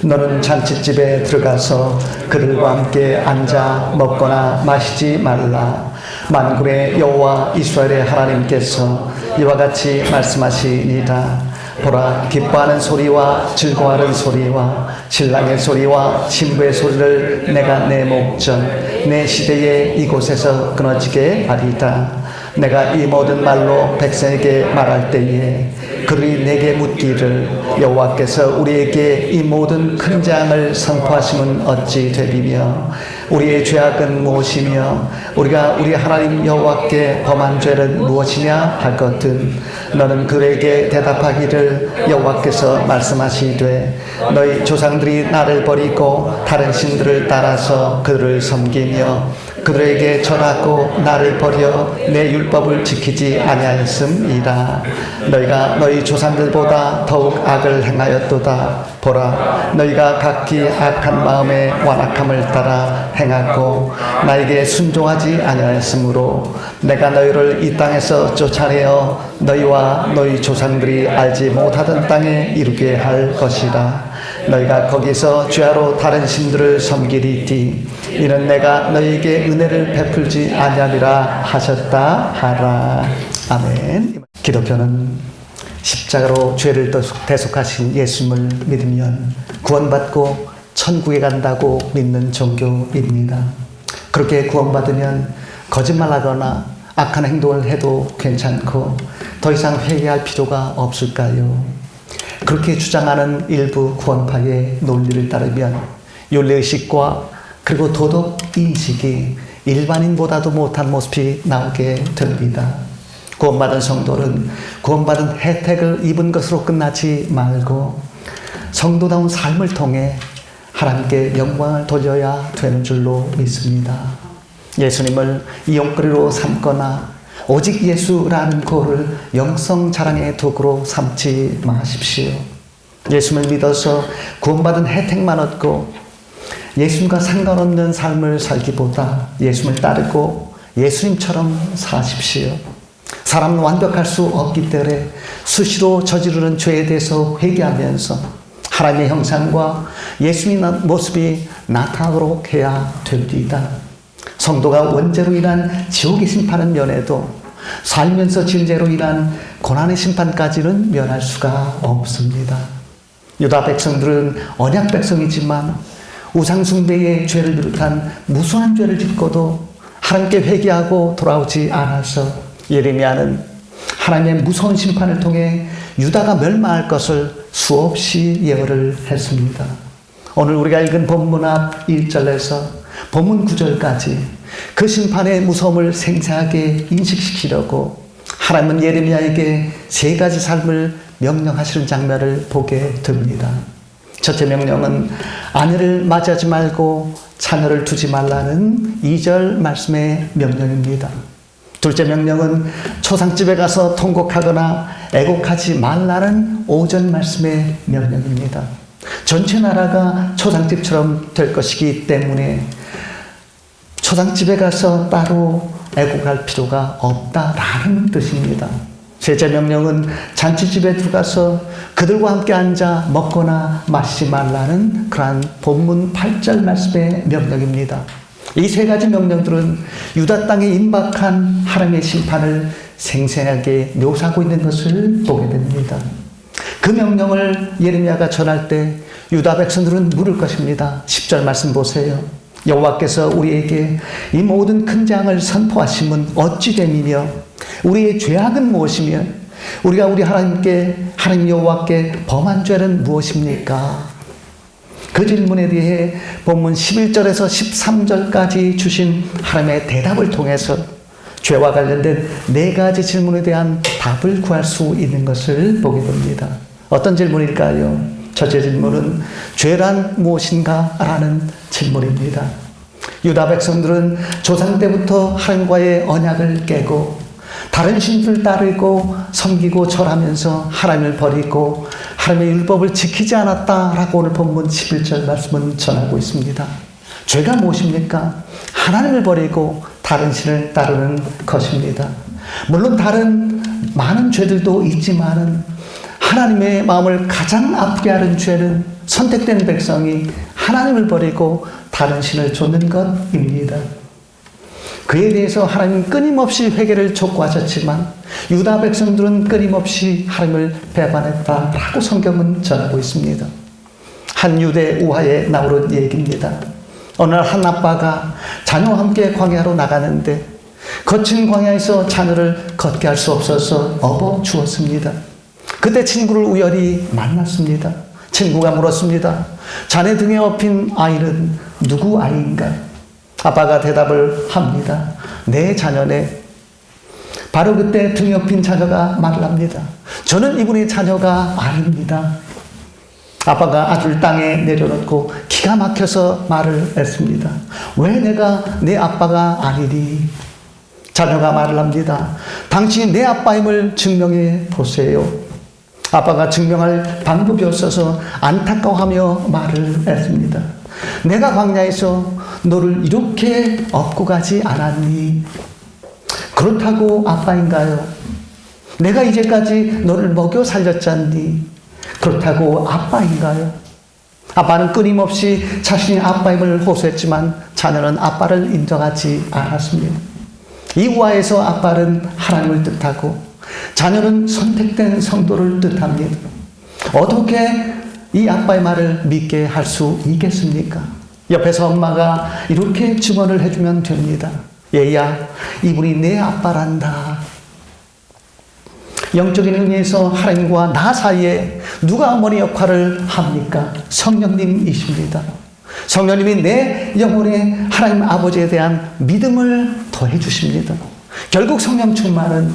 너는 잔치집에 들어가서 그들과 함께 앉아 먹거나 마시지 말라. 만군의 여호와 이스라엘의 하나님께서 이와 같이 말씀하시니라. 보라, 기뻐하는 소리와 즐거워하는 소리와 신랑의 소리와 신부의 소리를 내가 내 목전 내 시대에 이곳에서 끊어지게 하리다. 내가 이 모든 말로 백성에게 말할 때에 그들이 내게 묻기를 여호와께서 우리에게 이 모든 큰 재앙을 선포하심은 어찌 되리며 우리의 죄악은 무엇이며 우리가 우리 하나님 여호와께 범한 죄는 무엇이냐 할 것은 너는 그에게 대답하기를 여호와께서 말씀하시되 너희 조상들이 나를 버리고 다른 신들을 따라서 그들을 섬기며 그들에게 절하고 나를 버려 내 율법을 지키지 아니하였음이라. 너희가 너희 조상들보다 더욱 악을 행하였도다. 보라, 너희가 각기 악한 마음에 완악함을 따라 행하고 나에게 순종하지 아니하였으므로 내가 너희를 이 땅에서 쫓아내어 너희와 너희 조상들이 알지 못하던 땅에 이르게 할 것이라. 너희가 거기서 죄로 다른 신들을 섬기리니 이는 내가 너희에게 은혜를 베풀지 아니하리라 하셨다 하라. 아멘. 기독교는 십자가로 죄를 대속하신 예수님을 믿으면 구원받고 천국에 간다고 믿는 종교입니다. 그렇게 구원받으면 거짓말하거나 악한 행동을 해도 괜찮고 더 이상 회개할 필요가 없을까요? 그렇게 주장하는 일부 구원파의 논리를 따르면 윤리의식과 그리고 도덕인식이 일반인보다도 못한 모습이 나오게 됩니다. 구원받은 성도는 구원받은 혜택을 입은 것으로 끝나지 말고 성도다운 삶을 통해 하나님께 영광을 돌려야 되는 줄로 믿습니다. 예수님을 이용거리로 삼거나 오직 예수라는 고를 영성 자랑의 도구로 삼지 마십시오. 예수님을 믿어서 구원받은 혜택만 얻고 예수님과 상관없는 삶을 살기보다 예수님을 따르고 예수님처럼 사십시오. 사람은 완벽할 수 없기 때문에 수시로 저지르는 죄에 대해서 회개하면서 하나님의 형상과 예수님의 모습이 나타나도록 해야 됩니다. 성도가 원죄로 인한 지옥의 심판은 면해도 살면서 지은 죄로 인한 고난의 심판까지는 면할 수가 없습니다. 유다 백성들은 언약 백성이지만 우상숭배의 죄를 비롯한 무수한 죄를 짓고도 하나님께 회개하고 돌아오지 않아서 예레미야는 하나님의 무서운 심판을 통해 유다가 멸망할 것을 수없이 예언을 했습니다. 오늘 우리가 읽은 본문 앞 1절에서 본문 9절까지 그 심판의 무서움을 생생하게 인식시키려고 하나님은 예레미야에게 세 가지 삶을 명령하시는 장면을 보게 됩니다. 첫째 명령은 아내를 맞이하지 말고 자녀를 두지 말라는 2절 말씀의 명령입니다. 둘째 명령은 초상집에 가서 통곡하거나 애곡하지 말라는 5절 말씀의 명령입니다. 전체 나라가 초상집처럼 될 것이기 때문에 초상집에 가서 따로 애곡할 필요가 없다라는 뜻입니다. 셋째 명령은 잔치집에 들어가서 그들과 함께 앉아 먹거나 마시지 말라는 그러한 본문 8절 말씀의 명령입니다. 이 세 가지 명령들은 유다 땅에 임박한 하나님의 심판을 생생하게 묘사하고 있는 것을 보게 됩니다. 그 명령을 예레미야가 전할 때 유다 백성들은 물을 것입니다. 10절 말씀 보세요. 여호와께서 우리에게 이 모든 큰 재앙을 선포하심은 어찌 됨이며 우리의 죄악은 무엇이며 우리가 우리 하나님 여호와께 범한 죄는 무엇입니까? 그 질문에 대해 본문 11절에서 13절까지 주신 하나님의 대답을 통해서 죄와 관련된 네 가지 질문에 대한 답을 구할 수 있는 것을 보게 됩니다. 어떤 질문일까요? 첫째 질문은 죄란 무엇인가? 라는 질문입니다. 유다 백성들은 조상 때부터 하나님과의 언약을 깨고 다른 신들을 따르고 섬기고 절하면서 하나님을 버리고 하나님의 율법을 지키지 않았다라고 오늘 본문 11절 말씀은 전하고 있습니다. 죄가 무엇입니까? 하나님을 버리고 다른 신을 따르는 것입니다. 물론 다른 많은 죄들도 있지만은 하나님의 마음을 가장 아프게 하는 죄는 선택된 백성이 하나님을 버리고 다른 신을 좇는 것입니다. 그에 대해서 하나님은 끊임없이 회개를 촉구하셨지만 유다 백성들은 끊임없이 하나님을 배반했다라고 성경은 전하고 있습니다. 한 유대 우화에 나오는 얘기입니다. 어느 날 한 아빠가 자녀와 함께 광야로 나가는데 거친 광야에서 자녀를 걷게 할 수 없어서 업어 주었습니다. 그때 친구를 우연히 만났습니다. 친구가 물었습니다. 자네 등에 업힌 아이는 누구 아이인가? 아빠가 대답을 합니다. 내 자녀네. 바로 그때 등에 업힌 자녀가 말을 합니다. 저는 이분의 자녀가 아닙니다. 아빠가 아들 땅에 내려놓고 기가 막혀서 말을 했습니다. 왜 내가 내 아빠가 아니니? 자녀가 말을 합니다. 당신이 내 아빠임을 증명해 보세요. 아빠가 증명할 방법이 없어서 안타까워하며 말을 했습니다. 내가 광야에서 너를 이렇게 업고 가지 않았니? 그렇다고 아빠인가요? 내가 이제까지 너를 먹여 살렸잖니? 그렇다고 아빠인가요? 아빠는 끊임없이 자신의 아빠임을 호소했지만 자녀는 아빠를 인정하지 않았습니다. 이 우화에서 아빠는 하나님을 뜻하고 자녀는 선택된 성도를 뜻합니다. 어떻게 이 아빠의 말을 믿게 할 수 있겠습니까? 옆에서 엄마가 이렇게 증언을 해주면 됩니다. 얘야, 이분이 내 아빠란다. 영적인 의미에서 하나님과 나 사이에 누가 어머니 역할을 합니까? 성령님이십니다. 성령님이 내 영혼에 하나님 아버지에 대한 믿음을 더해 주십니다. 결국 성령 충만은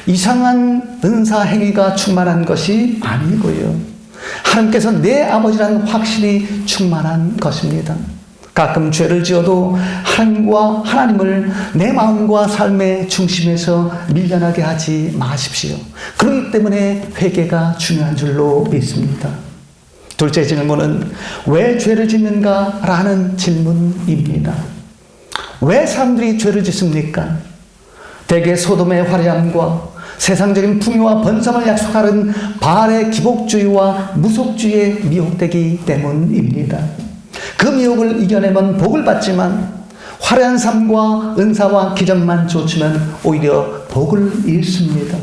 이상한 은사 행위가 충만한 것이 아니고요. 하나님께서 내 아버지라는 확신이 충만한 것입니다. 가끔 죄를 지어도 하나님을 내 마음과 삶의 중심에서 밀려나게 하지 마십시오. 그렇기 때문에 회개가 중요한 줄로 믿습니다. 둘째 질문은 왜 죄를 짓는가? 라는 질문입니다. 왜 사람들이 죄를 짓습니까? 대개 소돔의 화려함과 세상적인 풍요와 번성을 약속하는 바알의 기복주의와 무속주의에 미혹되기 때문입니다. 그 미혹을 이겨내면 복을 받지만 화려한 삶과 은사와 기적만 좇으면 오히려 복을 잃습니다.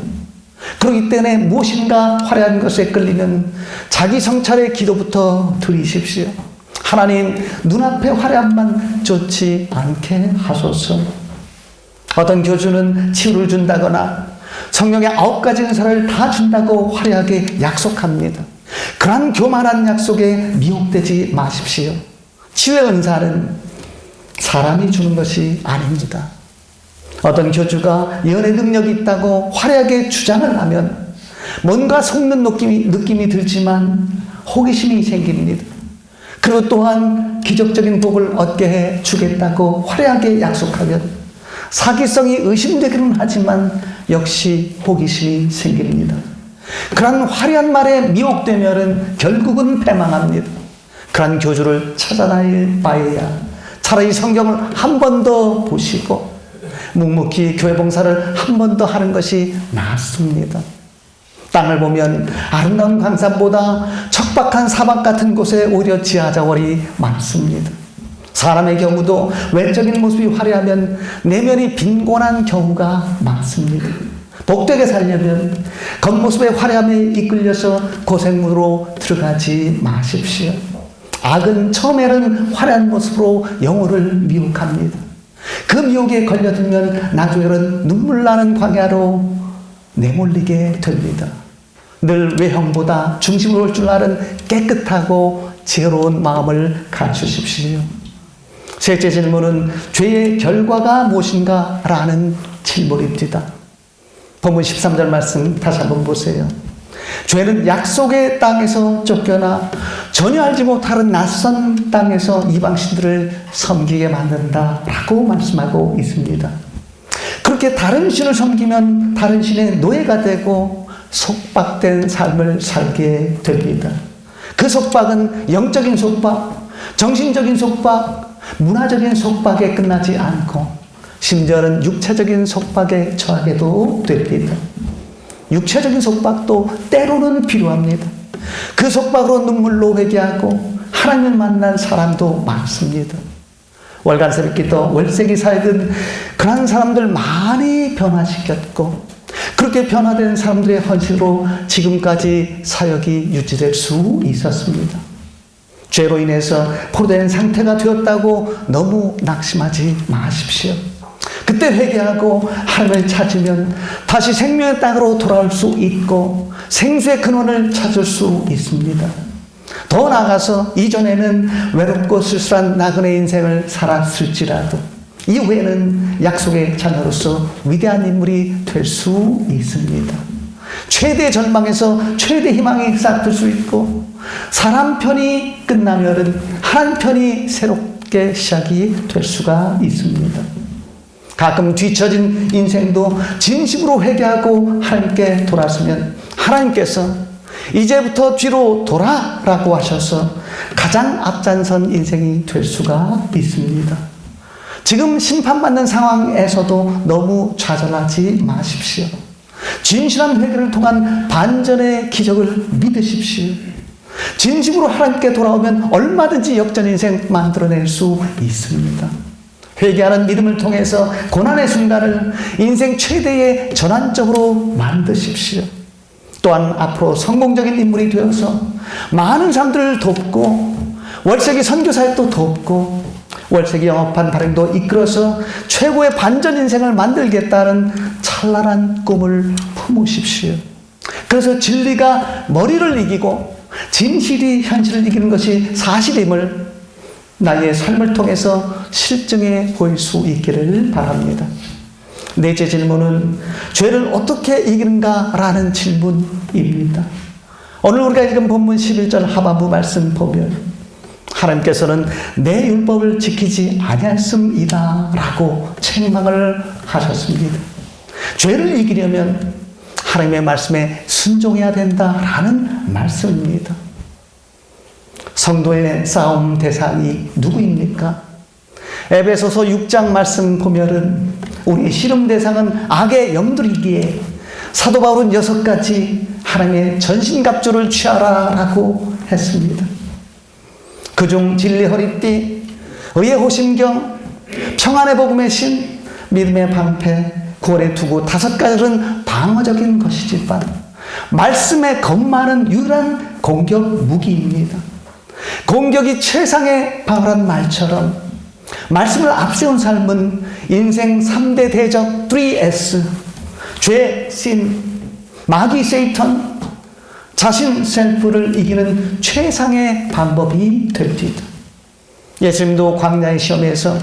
그렇기 때문에 무엇인가 화려한 것에 끌리면 자기 성찰의 기도부터 드리십시오. 하나님, 눈앞의 화려함만 좇지 않게 하소서. 어떤 교주는 치유를 준다거나 성령의 9가지 은사를 다 준다고 화려하게 약속합니다. 그러한 교만한 약속에 미혹되지 마십시오. 치유의 은사는 사람이 주는 것이 아닙니다. 어떤 교주가 예언의 능력이 있다고 화려하게 주장을 하면 뭔가 속는 느낌이 들지만 호기심이 생깁니다. 그리고 또한 기적적인 복을 얻게 해 주겠다고 화려하게 약속하면 사기성이 의심되기는 하지만 역시 호기심이 생깁니다. 그런 화려한 말에 미혹되면 결국은 패망합니다. 그런 교주를 찾아다닐 바에야 차라리 성경을 한 번 더 보시고 묵묵히 교회 봉사를 한 번 더 하는 것이 낫습니다. 땅을 보면 아름다운 강산보다 척박한 사막 같은 곳에 오히려 지하자월이 많습니다. 사람의 경우도 외적인 모습이 화려하면 내면이 빈곤한 경우가 많습니다. 복되게 살려면 겉모습의 화려함에 이끌려서 고생으로 들어가지 마십시오. 악은 처음에는 화려한 모습으로 영혼을 미혹합니다. 그 미혹에 걸려들면 나중에는 눈물 나는 광야로 내몰리게 됩니다. 늘 외형보다 중심을 올 줄 아는 깨끗하고 지혜로운 마음을 갖추십시오. 셋째 질문은 죄의 결과가 무엇인가? 라는 질문입니다. 본문 13절 말씀 다시 한번 보세요. 죄는 약속의 땅에서 쫓겨나 전혀 알지 못하는 낯선 땅에서 이방신들을 섬기게 만든다 라고 말씀하고 있습니다. 그렇게 다른 신을 섬기면 다른 신의 노예가 되고 속박된 삶을 살게 됩니다. 그 속박은 영적인 속박, 정신적인 속박, 문화적인 속박에 끝나지 않고 심지어는 육체적인 속박에 처하게도 됩니다. 육체적인 속박도 때로는 필요합니다. 그 속박으로 눈물로 회개하고 하나님을 만난 사람도 많습니다. 월간 새벽기도 월세기 사역은 그런 사람들 많이 변화시켰고, 그렇게 변화된 사람들의 헌신으로 지금까지 사역이 유지될 수 있었습니다. 죄로 인해서 포로된 상태가 되었다고 너무 낙심하지 마십시오. 그때 회개하고 하나님을 찾으면 다시 생명의 땅으로 돌아올 수 있고 생수의 근원을 찾을 수 있습니다. 더 나아가서 이전에는 외롭고 쓸쓸한 나그네 인생을 살았을지라도 이후에는 약속의 자녀로서 위대한 인물이 될 수 있습니다. 최대 절망에서 최대 희망이 싹틀 수 있고, 사람 편이 끝나면은 하나님 편이 새롭게 시작이 될 수가 있습니다. 가끔 뒤처진 인생도 진심으로 회개하고 하나님께 돌아서면 하나님께서 이제부터 뒤로 돌아라고 하셔서 가장 앞장선 인생이 될 수가 있습니다. 지금 심판받는 상황에서도 너무 좌절하지 마십시오. 진실한 회개를 통한 반전의 기적을 믿으십시오. 진심으로 하나님께 돌아오면 얼마든지 역전 인생 만들어낼 수 있습니다. 회개하는 믿음을 통해서 고난의 순간을 인생 최대의 전환점으로 만드십시오. 또한 앞으로 성공적인 인물이 되어서 많은 사람들을 돕고 월세기 선교사역도 돕고 월세기 영업한 발행도 이끌어서 최고의 반전 인생을 만들겠다는 찬란한 꿈을 품으십시오. 그래서 진리가 머리를 이기고 진실이 현실을 이기는 것이 사실임을 나의 삶을 통해서 실증해 보일 수 있기를 바랍니다. 넷째 질문은 죄를 어떻게 이기는가라는 질문입니다. 오늘 우리가 읽은 본문 11절 하반부 말씀 보면 하나님께서는 내 율법을 지키지 아니하였음이다 라고 책망을 하셨습니다. 죄를 이기려면 하나님의 말씀에 순종해야 된다라는 말씀입니다. 성도의 싸움 대상이 누구입니까? 에베소서 6장 말씀 보면은 우리 씨름 대상은 악의 영들이기에 사도 바울은 6가지 하나님의 전신갑주를 취하라 라고 했습니다. 그중 진리 허리띠, 의의 호심경, 평안의 복음의 신, 믿음의 방패, 구원의 투구 5가지는 방어적인 것이지만 말씀에 겁많은 유일한 공격 무기입니다. 공격이 최상의 방어란 말처럼 말씀을 앞세운 삶은 인생 3대 대적 3S, 죄, 신, 마귀, 세이턴, 자신, 셀프를 이기는 최상의 방법이 됩니다. 예수님도 광야의 시험에서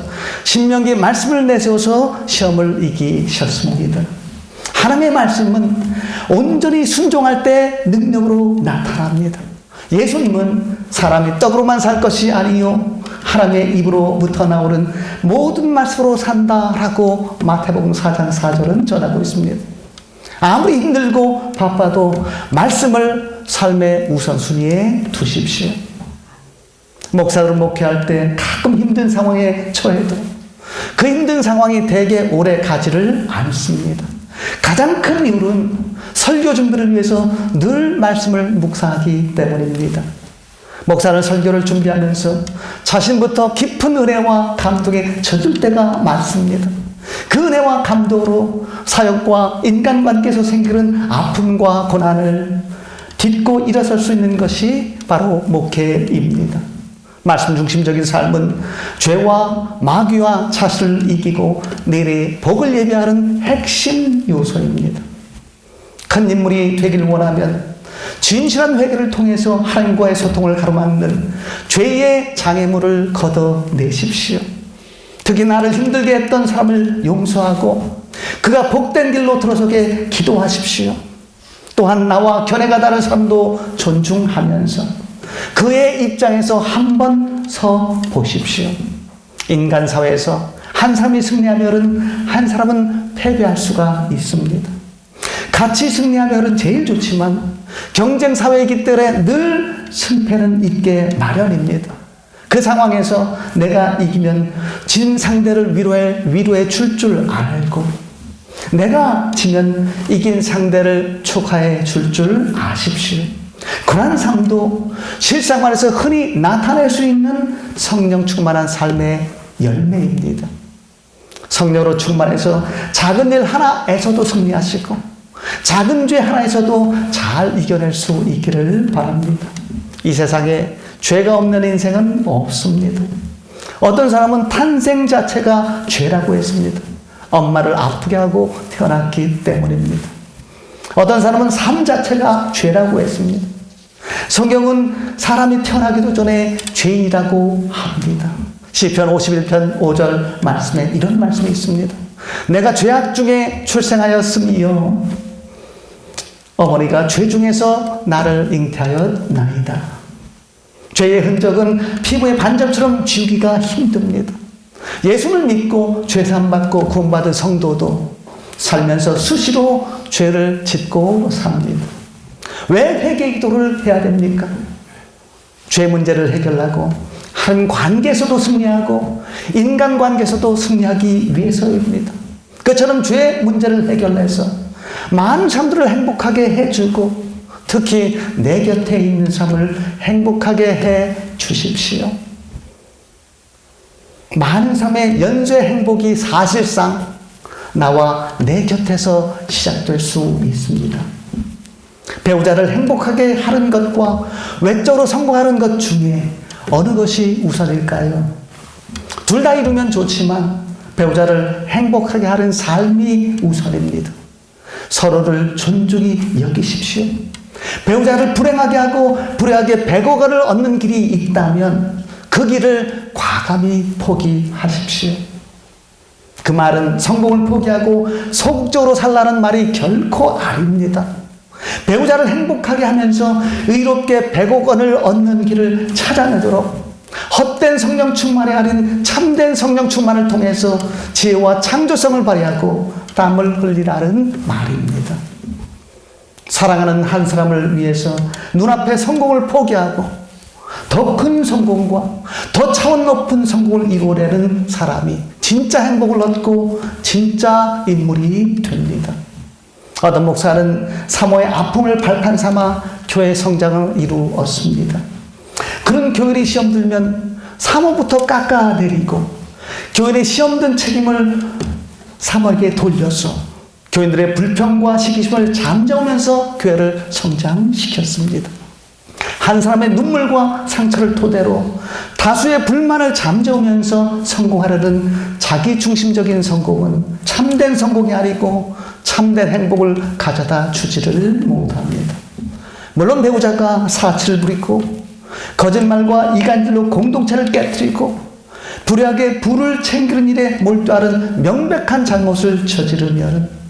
신명기 말씀을 내세워서 시험을 이기셨습니다. 하나님의 말씀은 온전히 순종할 때 능력으로 나타납니다. 예수님은 사람이 떡으로만 살 것이 아니요 하나님의 입으로부터 나오는 모든 말씀으로 산다라고 마태복음 4장 4절은 전하고 있습니다. 아무리 힘들고 바빠도 말씀을 삶의 우선순위에 두십시오. 목사를 목회할 때 가끔 힘든 상황에 처해도 그 힘든 상황이 되게 오래 가지를 않습니다. 가장 큰 이유는 설교 준비를 위해서 늘 말씀을 묵상하기 때문입니다. 목사는 설교를 준비하면서 자신부터 깊은 은혜와 감동에 젖을 때가 많습니다. 그 은혜와 감동으로 사역과 인간관계에서 생기는 아픔과 고난을 딛고 일어설 수 있는 것이 바로 목회입니다. 말씀 중심적인 삶은 죄와 마귀와 자신을 이기고 내일의 복을 예비하는 핵심 요소입니다. 큰 인물이 되기를 원하면 진실한 회개를 통해서 하나님과의 소통을 가로막는 죄의 장애물을 걷어내십시오. 특히 나를 힘들게 했던 사람을 용서하고 그가 복된 길로 들어서게 기도하십시오. 또한 나와 견해가 다른 사람도 존중하면서 그의 입장에서 한번 서 보십시오. 인간 사회에서 한 사람이 승리하면 한 사람은 패배할 수가 있습니다. 같이 승리하면 제일 좋지만 경쟁 사회이기 때문에 늘 승패는 있게 마련입니다. 그 상황에서 내가 이기면 진 상대를 위로해 줄 알고 내가 지면 이긴 상대를 축하해 줄 아십시오. 그러한 삶도 실생활에서 흔히 나타낼 수 있는 성령 충만한 삶의 열매입니다. 성령으로 충만해서 작은 일 하나에서도 승리하시고 작은 죄 하나에서도 잘 이겨낼 수 있기를 바랍니다. 이 세상에 죄가 없는 인생은 없습니다. 어떤 사람은 탄생 자체가 죄라고 했습니다. 엄마를 아프게 하고 태어났기 때문입니다. 어떤 사람은 삶 자체가 죄라고 했습니다. 성경은 사람이 태어나기도 전에 죄인이라고 합니다. 시편 51편 5절 말씀에 이런 말씀이 있습니다. 내가 죄악 중에 출생하였으며 어머니가 죄 중에서 나를 잉태하였나이다. 죄의 흔적은 피부의 반점처럼 지우기가 힘듭니다. 예수를 믿고 죄사함 받고 구원받은 성도도 살면서 수시로 죄를 짓고 삽니다. 왜 회개 기도를 해야 됩니까? 죄 문제를 해결하고 한 관계에서도 승리하고 인간 관계에서도 승리하기 위해서입니다. 그처럼 죄 문제를 해결해서 많은 사람들을 행복하게 해주고 특히 내 곁에 있는 사람을 행복하게 해 주십시오. 많은 사람의 연쇄 행복이 사실상 나와 내 곁에서 시작될 수 있습니다. 배우자를 행복하게 하는 것과 외적으로 성공하는 것 중에 어느 것이 우선일까요? 둘 다 이루면 좋지만 배우자를 행복하게 하는 삶이 우선입니다. 서로를 존중히 여기십시오. 배우자를 불행하게 하고 불행하게 100억 원을 얻는 길이 있다면 그 길을 과감히 포기하십시오. 그 말은 성공을 포기하고 소극적으로 살라는 말이 결코 아닙니다. 배우자를 행복하게 하면서 의롭게 100억 원을 얻는 길을 찾아내도록 헛된 성령 충만이 아닌 참된 성령 충만을 통해서 지혜와 창조성을 발휘하고 땀을 흘리라는 말입니다. 사랑하는 한 사람을 위해서 눈앞의 성공을 포기하고 더 큰 성공과 더 차원 높은 성공을 이루려는 사람이 진짜 행복을 얻고 진짜 인물이 됩니다. 어떤 목사는 사모의 아픔을 발판 삼아 교회 성장을 이루었습니다. 그런 교인이 시험 들면 사모부터 깎아내리고 교인의 시험 든 책임을 사모에게 돌려서 교인들의 불평과 시기심을 잠재우면서 교회를 성장시켰습니다. 한 사람의 눈물과 상처를 토대로 다수의 불만을 잠재우면서 성공하려는 자기중심적인 성공은 참된 성공이 아니고 참된 행복을 가져다 주지를 못합니다. 물론 배우자가 사치를 부리고 거짓말과 이간질로 공동체를 깨뜨리고 불의하게 부를 챙기는 일에 몰두하는 명백한 잘못을 저지르면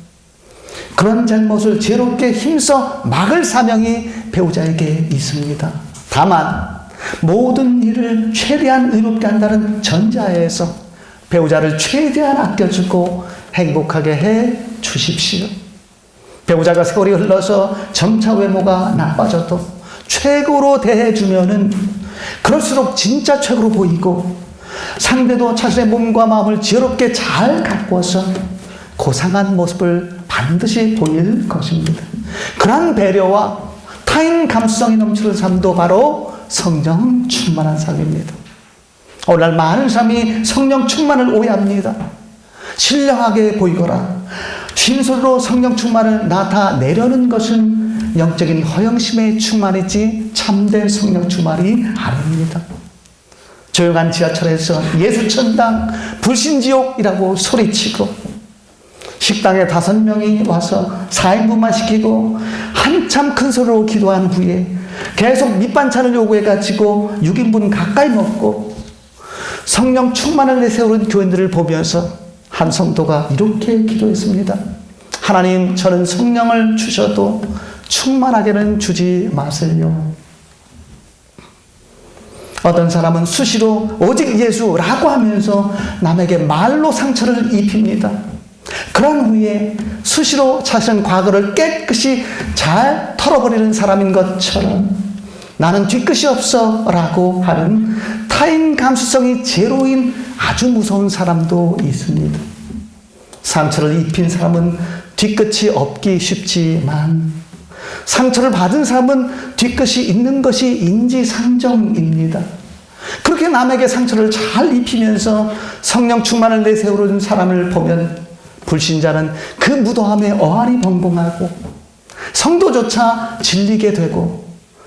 그런 잘못을 지혜롭게 힘써 막을 사명이 배우자에게 있습니다. 다만 모든 일을 최대한 의롭게 한다는 전자에서 배우자를 최대한 아껴주고 행복하게 해 주십시오. 배우자가 세월이 흘러서 점차 외모가 나빠져도 최고로 대해주면은 그럴수록 진짜 최고로 보이고 상대도 자신의 몸과 마음을 지혜롭게 잘 가꾸어서 고상한 모습을 반드시 보일 것입니다. 그러한 배려와 타인 감수성이 넘치는 삶도 바로 성령 충만한 삶입니다. 오늘날 많은 사람이 성령 충만을 오해합니다. 신령하게 보이거나 신술로 성령 충만을 나타내려는 것은 영적인 허영심의 충만이지 참된 성령 충만이 아닙니다. 조용한 지하철에서 예수천당 불신지옥이라고 소리치고 식당에 5명이 와서 4인분만 시키고 한참 큰 소리로 기도한 후에 계속 밑반찬을 요구해가지고 6인분 가까이 먹고 성령 충만을 내세우는 교인들을 보면서 한 성도가 이렇게 기도했습니다. 하나님, 저는 성령을 주셔도 충만하게는 주지 마세요. 어떤 사람은 수시로 오직 예수라고 하면서 남에게 말로 상처를 입힙니다. 그런 후에 수시로 자신의 과거를 깨끗이 잘 털어버리는 사람인 것처럼 나는 뒤끝이 없어 라고 하는 타인 감수성이 제로인 아주 무서운 사람도 있습니다. 상처를 입힌 사람은 뒤끝이 없기 쉽지만 상처를 받은 사람은 뒤끝이 있는 것이 인지상정입니다. 그렇게 남에게 상처를 잘 입히면서 성령 충만을 내세우는 사람을 보면 불신자는 그 무도함에 어안이 벙벙하고 성도조차 질리게 되고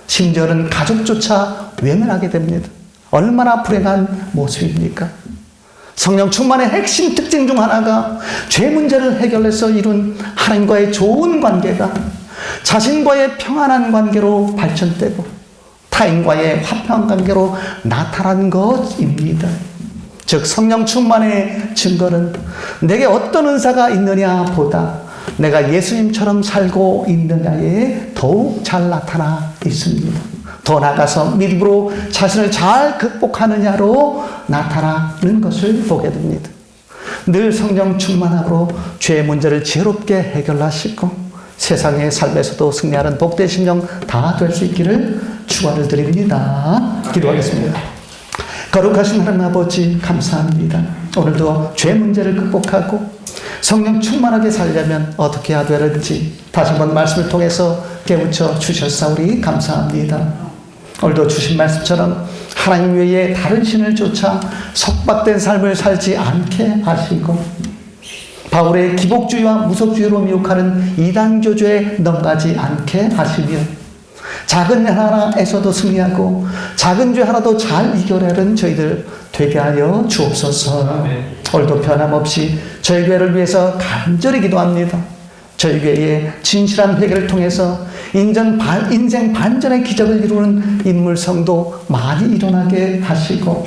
심지어는 가족조차 외면하게 됩니다. 얼마나 불행한 모습입니까? 성령 충만의 핵심 특징 중 하나가 죄 문제를 해결해서 이룬 하나님과의 좋은 관계가 자신과의 평안한 관계로 발전되고 타인과의 화평한 관계로 나타난 것입니다. 즉 성령 충만의 증거는 내게 어떤 은사가 있느냐 보다 내가 예수님처럼 살고 있느냐에 더욱 잘 나타나 있습니다. 더 나아가서 믿음으로 자신을 잘 극복하느냐로 나타나는 것을 보게 됩니다. 늘 성령 충만함으로 죄의 문제를 지혜롭게 해결하시고 세상의 삶에서도 승리하는 복된 심령 다 될 수 있기를 축원을 드립니다. 기도하겠습니다. 거룩하신 하나님 아버지 감사합니다. 오늘도 죄 문제를 극복하고 성령 충만하게 살려면 어떻게 해야 되는지 다시 한번 말씀을 통해서 깨우쳐 주셨사오니 감사합니다. 오늘도 주신 말씀처럼 하나님 외에 다른 신을 쫓아 속박된 삶을 살지 않게 하시고 바울의 기복주의와 무속주의로 미혹하는 이단교주에 넘어가지 않게 하시며 작은 일 하나에서도 승리하고 작은 죄 하나도 잘 이겨내는 저희들 되게 하여 주옵소서. 오늘도 변함없이 저희 교회를 위해서 간절히 기도합니다. 저희 교회의 진실한 회개를 통해서 인생 반전의 기적을 이루는 인물성도 많이 일어나게 하시고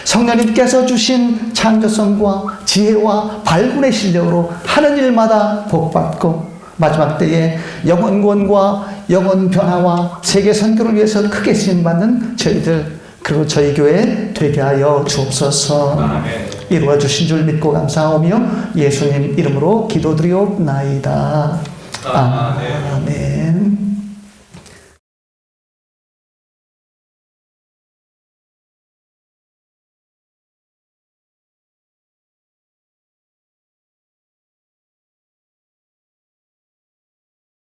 성령님께서 주신 창조성과 지혜와 발군의 실력으로 하는 일마다 복받고 마지막 때에 영혼 구원과 영혼 변화와 세계 선교를 위해서 크게 쓰임받는 저희들 그리고 저희 교회 되게 하여 주옵소서. 이루어 주신 줄 믿고 감사하며 예수님 이름으로 기도드리옵나이다. 아멘.